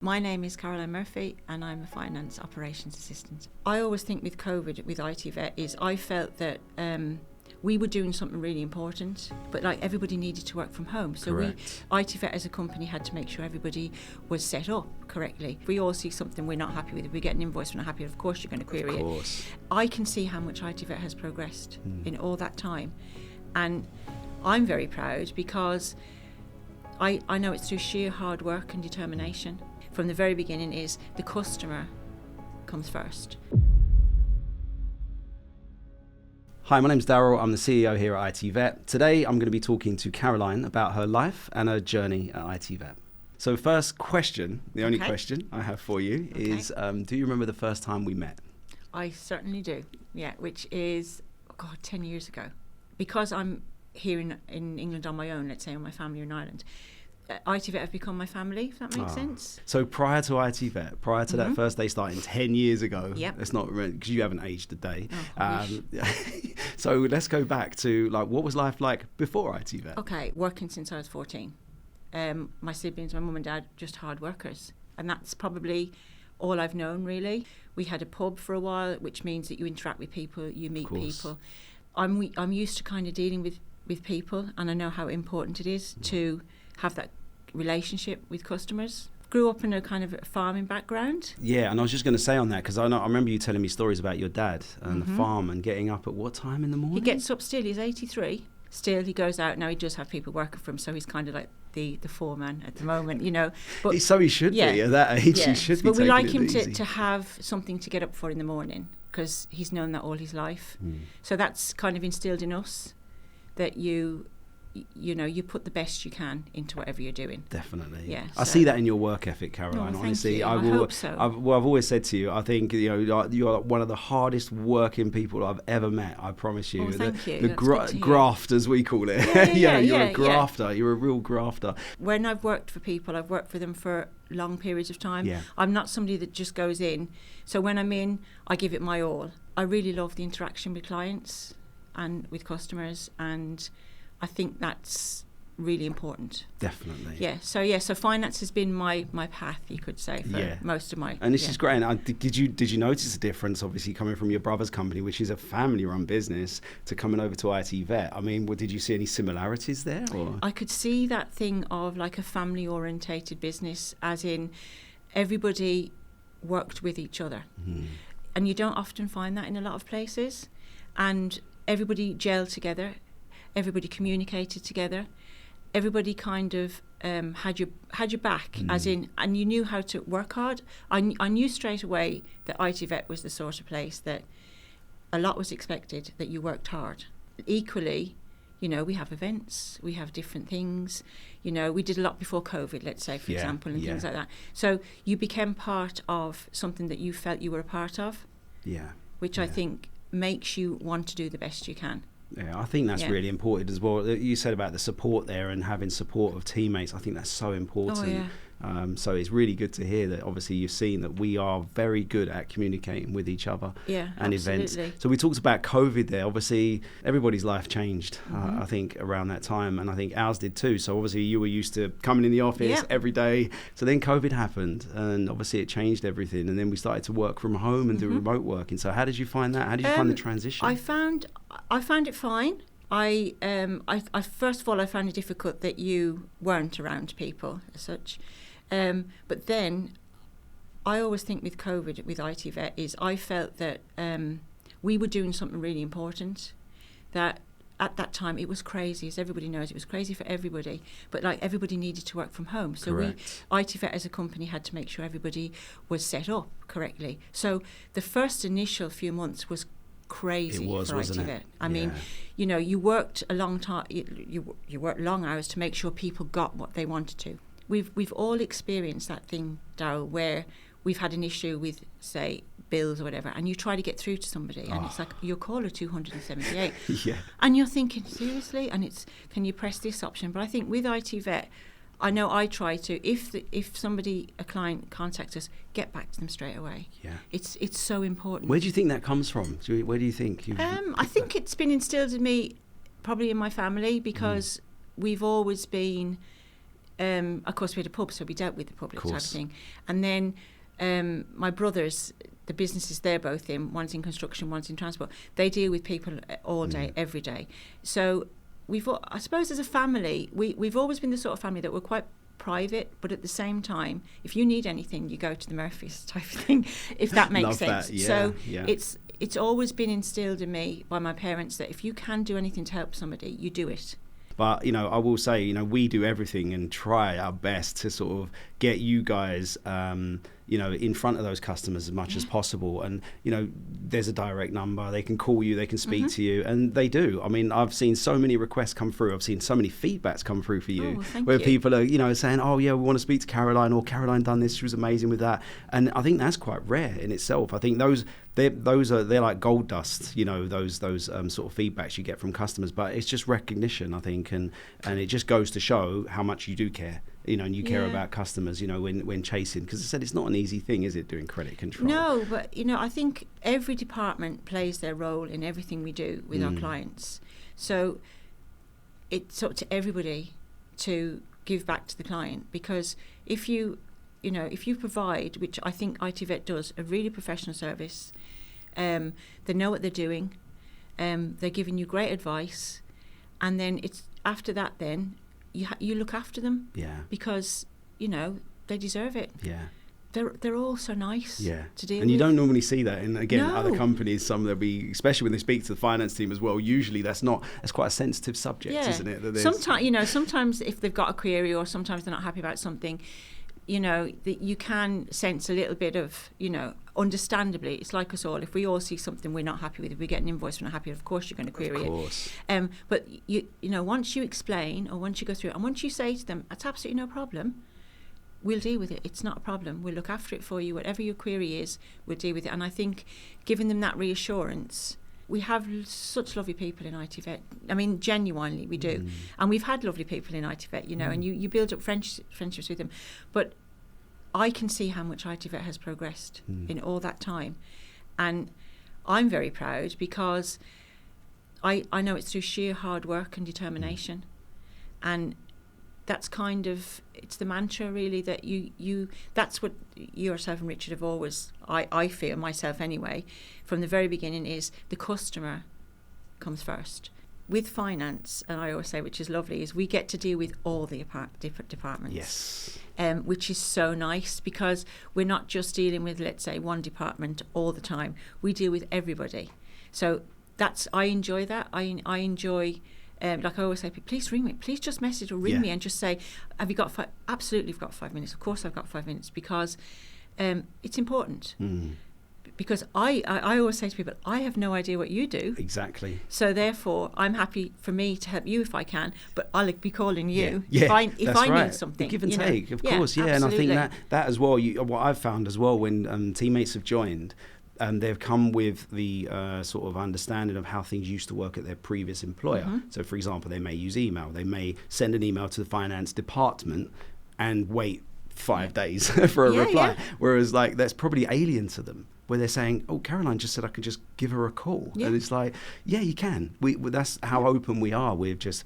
My name is Caroline Murphy and I'm a finance operations assistant. I always think with COVID, with ITVET, is I felt that we were doing something really important, but like everybody needed to work from home. So ITVET as a company had to make sure everybody was set up correctly. If we all see something we're not happy with, if we get an invoice we're not happy with, of course you're going to query it. I can see how much ITVET has progressed in all that time. And I'm very proud because I know it's through sheer hard work and determination. From the very beginning is the customer comes first. Hi, my name's Daryl. I'm the CEO here at ITVET. Today I'm going to be talking to Caroline about her life and her journey at ITVET. So first question, the only question I have for you is, do you remember the first time we met? I certainly do, yeah, which is, 10 years ago. Because I'm here in England on my own, let's say, and my family are in Ireland, ITVET have become my family, if that makes sense. So prior to ITVET, prior to that first day starting 10 years ago, it's not because you haven't aged a day. So let's go back to what was life like before ITVET? Okay, working since I was 14. My siblings, my mum and dad, just hard workers. And that's probably all I've known, really. We had a pub for a while, which means that you interact with people, you meet people. I'm used to kind of dealing with people, and I know how important it is to have that relationship with customers. Grew up in a kind of farming background. Yeah, and I was just going to say on that, because I remember you telling me stories about your dad and the farm and getting up at what time in the morning? He gets up still, he's 83. Still, he goes out. Now he does have people working for him, so he's kind of like the foreman at the moment, you know. But so he should be at that age. He should be. But we like him to have something to get up for in the morning, because he's known that all his life. So that's kind of instilled in us that you put the best you can into whatever you're doing. Definitely. Yeah. I see that in your work ethic, Caroline. Honestly, I hope so. I've always said to you, I think you're one of the hardest working people I've ever met. I promise you. Thank you. The graft, as we call it. You're a grafter. Yeah. You're a real grafter. When I've worked for people, I've worked for them for long periods of time. Yeah. I'm not somebody that just goes in. So when I'm in, I give it my all. I really love the interaction with clients and with customers, and I think that's really important. Definitely. Yeah. So finance has been my path, you could say, for most of my. And this is great. And did you notice a difference, obviously, coming from your brother's company, which is a family-run business, to coming over to ITVET? I mean, did you see any similarities there? Or? I could see that thing of like a family-orientated business, as in everybody worked with each other, and you don't often find that in a lot of places. And everybody gelled together. Everybody communicated together. Everybody kind of had your back, as in, and you knew how to work hard. I knew straight away that ITVET was the sort of place that a lot was expected, that you worked hard. Equally, we have events, we have different things. We did a lot before COVID, let's say, for example, and things like that. So you became part of something that you felt you were a part of. Yeah. Which I think makes you want to do the best you can. Yeah, I think that's really important as well. You said about the support there and having support of teammates. I think that's so important. Oh, yeah. So it's really good to hear that obviously you've seen that we are very good at communicating with each other and events. So we talked about COVID there. Obviously, everybody's life changed, I think, around that time. And I think ours did too. So obviously you were used to coming in the office every day. So then COVID happened and obviously it changed everything. And then we started to work from home and do remote working. So how did you find that? How did you find the transition? I found it fine. I first of all, I found it difficult that you weren't around people as such. But then I always think with COVID, with ITVET, is I felt that we were doing something really important, that at that time it was crazy, as everybody knows, it was crazy for everybody, but like everybody needed to work from home. So ITVET as a company had to make sure everybody was set up correctly. So the first initial few months was crazy for ITVET. I mean, you worked a long time, you worked long hours to make sure people got what they wanted to. We've all experienced that thing, Daryl, where we've had an issue with, say, bills or whatever, and you try to get through to somebody, and it's like your caller 278, and you're thinking, seriously? And it's, can you press this option? But I think with ITVET, I know I try to, if a client contacts us, get back to them straight away. Yeah, it's so important. Where do you think that comes from? Where do you think? I think it's been instilled in me, probably in my family, because we've always been of course, we had a pub, so we dealt with the public type of thing. And then my brothers, the businesses they're both in, one's in construction, one's in transport, they deal with people all day, every day. So I suppose as a family, we've always been the sort of family that we're quite private, but at the same time, if you need anything, you go to the Murphys type of thing, if that makes sense. That. Yeah, so yeah. It's always been instilled in me by my parents that if you can do anything to help somebody, you do it. But, I will say, we do everything and try our best to sort of get you guys, in front of those customers as much as possible. And, there's a direct number. They can call you, they can speak to you, and they do. I mean, I've seen so many requests come through. I've seen so many feedbacks come through for you where people are, saying, oh, yeah, we want to speak to Caroline, or Caroline done this, she was amazing with that. And I think that's quite rare in itself. I think they're like gold dust, those sort of feedbacks you get from customers. But it's just recognition, I think, and it just goes to show how much you do care. And you care about customers, when chasing. Because I said it's not an easy thing, is it, doing credit control? No, but, I think every department plays their role in everything we do with our clients. So it's up to everybody to give back to the client. Because if you provide, which I think ITVET does, a really professional service, they know what they're doing, they're giving you great advice, and then it's after that then, you look after them, because they deserve it. They're all so nice to deal with. And you don't normally see that in, again, other companies. Some they'll be, especially when they speak to the finance team as well, usually that's quite a sensitive subject, isn't it? Sometimes if they've got a query, or sometimes they're not happy about something, that you can sense a little bit of, understandably, it's like us all. If we all see something we're not happy with, if we get an invoice we're not happy with, of course you're going to query it. But once you explain, or once you go through it, and once you say to them, that's absolutely no problem, we'll deal with it. It's not a problem. We'll look after it for you. Whatever your query is, we'll deal with it. And I think giving them that reassurance. We have such lovely people in ITVET. I mean, genuinely, we do. And we've had lovely people in ITVET, and you build up friendships with them. But I can see how much ITVET has progressed in all that time. And I'm very proud because I know it's through sheer hard work and determination. And that's kind of, it's the mantra really that that's what yourself and Richard have always, I feel myself anyway, from the very beginning, is the customer comes first. With finance, and I always say, which is lovely, is we get to deal with all the different departments. Yes. Which is so nice, because we're not just dealing with, let's say, one department all the time. We deal with everybody. So I enjoy that. I enjoy... like I always say, please ring me. Please just message or ring me and just say, have you got absolutely, I've got 5 minutes. Of course I've got 5 minutes, because it's important. Because I always say to people, I have no idea what you do. Exactly. So therefore, I'm happy for me to help you if I can, but I'll be calling you if I right. Need something. The give and take, of course. Yeah, absolutely. And I think that as well, what I've found as well when teammates have joined, they've come with the sort of understanding of how things used to work at their previous employer. So, for example, they may use email. They may send an email to the finance department and wait 5 days for a reply. Whereas, that's probably alien to them, where they're saying, oh, Caroline just said I could just give her a call. And it's like, you can. That's how open we are with just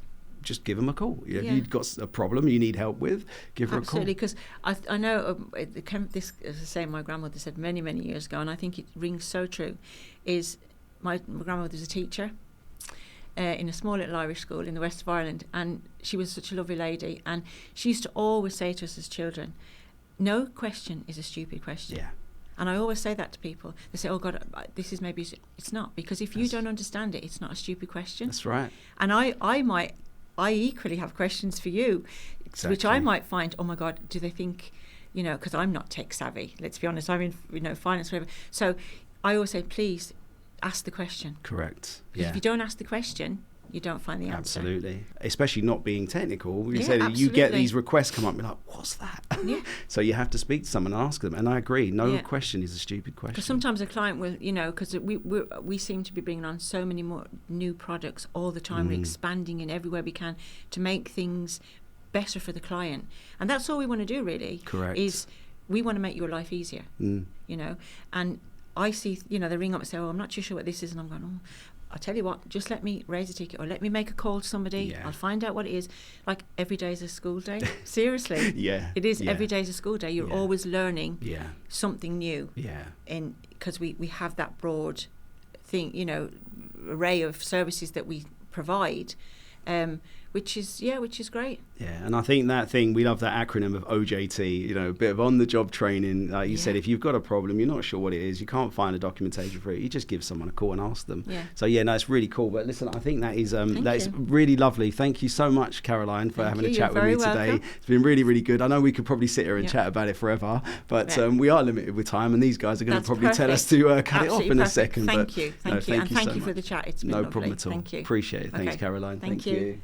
give them a call. If you've got a problem you need help with, give her a call. Absolutely, because I know this, as I say, my grandmother said many, many years ago, and I think it rings so true, is my grandmother's a teacher in a small little Irish school in the west of Ireland, and she was such a lovely lady, and she used to always say to us as children, no question is a stupid question. And I always say that to people. They say, oh God, this is maybe... It's not, because if you don't understand it, it's not a stupid question. That's right. And I equally have questions for you, which I might find, oh my God, do they think, because I'm not tech savvy, let's be honest, I'm in, finance, whatever. So I always say, please ask the question. Correct. Because if you don't ask the question, you don't find the answer. Absolutely. Especially not being technical. You say absolutely. You get these requests come up and you're like, what's that? So you have to speak to someone and ask them. And I agree, no question is a stupid question. Because sometimes a client will, because we seem to be bringing on so many more new products all the time. We're expanding in everywhere we can to make things better for the client. And that's all we want to do, really. Correct. Is we want to make your life easier, and I see, they ring up and say, oh, I'm not too sure what this is. And I'm going, I'll tell you what, just let me raise a ticket or let me make a call to somebody. Yeah. I'll find out what it is. Like every day is a school day. Seriously. Yeah. It is. Yeah. Every day is a school day. You're always learning something new. Yeah. Because we have that broad thing, you know, array of services that we provide, which is great. Yeah, and I think that thing, we love that acronym of OJT, you know, a bit of on-the-job training. Like you said, if you've got a problem, you're not sure what it is, you can't find a documentation for it, you just give someone a call and ask them. Yeah. So, no, it's really cool. But listen, I think that is really lovely. Thank you so much, Caroline, for having a chat with me today. It's been really, really good. I know we could probably sit here and chat about it forever, but we are limited with time, and these guys are going to probably tell us to cut it off in a second. Thank you. Thank you for the chat. It's been lovely. No problem at all. Thank you. Appreciate it. Thanks, Caroline. Thank you.